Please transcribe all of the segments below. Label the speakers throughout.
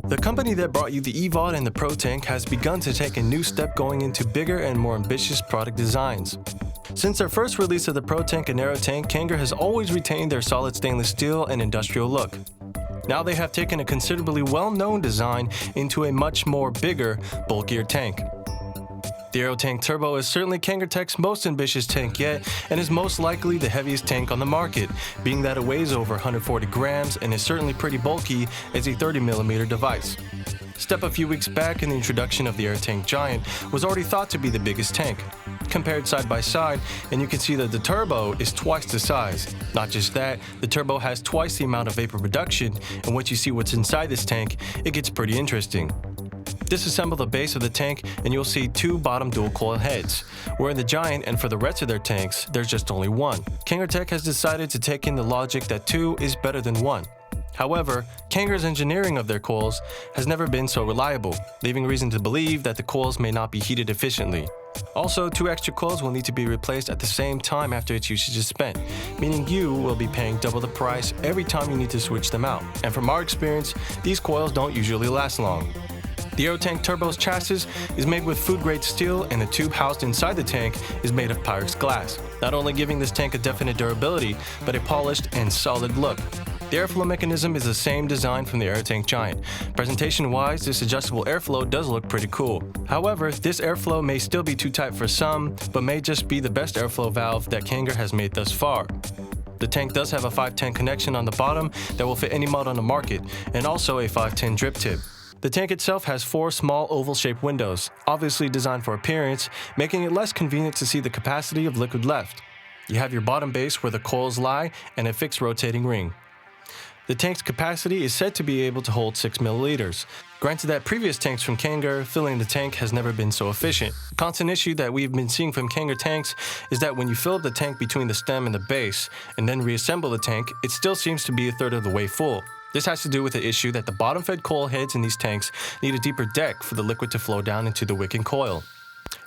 Speaker 1: The company that brought you the EVOD and the Pro Tank has begun to take a new step going into bigger and more ambitious product designs. Since their first release of the Pro Tank and Aerotank, Kanger has always retained their solid stainless steel and industrial look. Now they have taken a considerably well-known design into a much more bigger, bulkier tank. The Aerotank Turbo is certainly Kangertech's most ambitious tank yet and is most likely the heaviest tank on the market, being that it weighs over 140 grams and is certainly pretty bulky as a 30mm device. Step a few weeks back in the introduction of the Aerotank Giant was already thought to be the biggest tank. Compared side by side, and you can see that the Turbo is twice the size. Not just that, the Turbo has twice the amount of vapor production, and once you see what's inside this tank, it gets pretty interesting. Disassemble the base of the tank and you'll see two bottom dual coil heads, where in the Giant and for the rest of their tanks, there's just only one. Kangertech has decided to take in the logic that two is better than one. However, Kanger's engineering of their coils has never been so reliable, leaving reason to believe that the coils may not be heated efficiently. Also, two extra coils will need to be replaced at the same time after its usage is spent, meaning you will be paying double the price every time you need to switch them out. And from our experience, these coils don't usually last long. The Aerotank Turbo's chassis is made with food-grade steel and the tube housed inside the tank is made of Pyrex glass, not only giving this tank a definite durability, but a polished and solid look. The airflow mechanism is the same design from the Aerotank Giant. Presentation-wise, this adjustable airflow does look pretty cool. However, this airflow may still be too tight for some, but may just be the best airflow valve that Kanger has made thus far. The tank does have a 510 connection on the bottom that will fit any mod on the market, and also a 510 drip tip. The tank itself has four small oval-shaped windows, obviously designed for appearance, making it less convenient to see the capacity of liquid left. You have your bottom base where the coils lie and a fixed rotating ring. The tank's capacity is said to be able to hold 6 milliliters. Granted that previous tanks from Kanger, filling the tank has never been so efficient. A constant issue that we've been seeing from Kanger tanks is that when you fill up the tank between the stem and the base, and then reassemble the tank, it still seems to be a third of the way full. This has to do with the issue that the bottom-fed coil heads in these tanks need a deeper deck for the liquid to flow down into the wick and coil.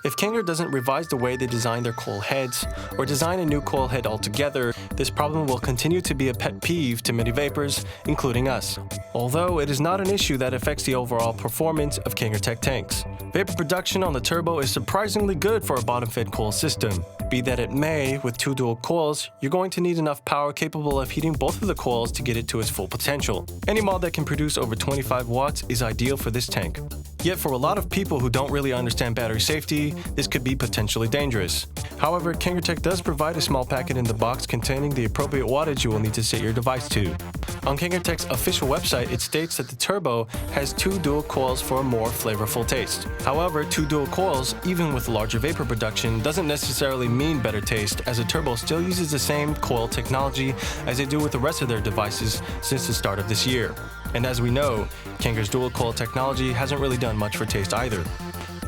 Speaker 1: If Kanger doesn't revise the way they design their coil heads, or design a new coil head altogether, this problem will continue to be a pet peeve to many vapors, including us. Although it is not an issue that affects the overall performance of Kangertech tanks. Vapor production on the Turbo is surprisingly good for a bottom-fed coil system. Be that it may, with two dual coils, you're going to need enough power capable of heating both of the coils to get it to its full potential. Any mod that can produce over 25 watts is ideal for this tank. Yet for a lot of people who don't really understand battery safety, this could be potentially dangerous. However, Kangertech does provide a small packet in the box containing the appropriate wattage you will need to set your device to. On Kangertech's official website, it states that the Turbo has two dual coils for a more flavorful taste. However, two dual coils, even with larger vapor production, doesn't necessarily mean better taste, as the Turbo still uses the same coil technology as they do with the rest of their devices since the start of this year. And as we know, Kanger's dual coil technology hasn't really done much for taste either.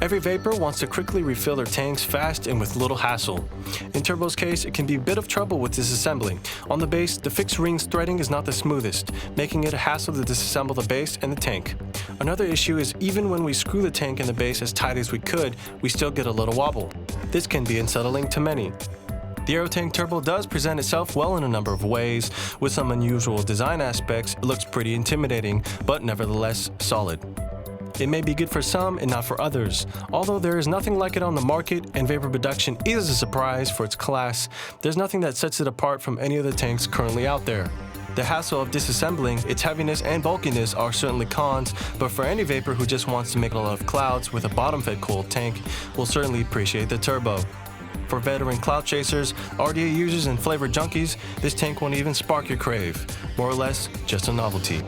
Speaker 1: Every vapor wants to quickly refill their tanks fast and with little hassle. In Turbo's case, it can be a bit of trouble with disassembling. On the base, the fixed rings threading is not the smoothest, making it a hassle to disassemble the base and the tank. Another issue is even when we screw the tank and the base as tight as we could, we still get a little wobble. This can be unsettling to many. The Aerotank Turbo does present itself well in a number of ways. With some unusual design aspects, it looks pretty intimidating, but nevertheless solid. It may be good for some and not for others. Although there is nothing like it on the market and vapor production is a surprise for its class, there's nothing that sets it apart from any of the tanks currently out there. The hassle of disassembling, its heaviness and bulkiness are certainly cons, but for any vapor who just wants to make a lot of clouds with a bottom-fed coiled tank, will certainly appreciate the Turbo. For veteran cloud chasers, RDA users, and flavor junkies, this tank won't even spark your crave. More or less, just a novelty.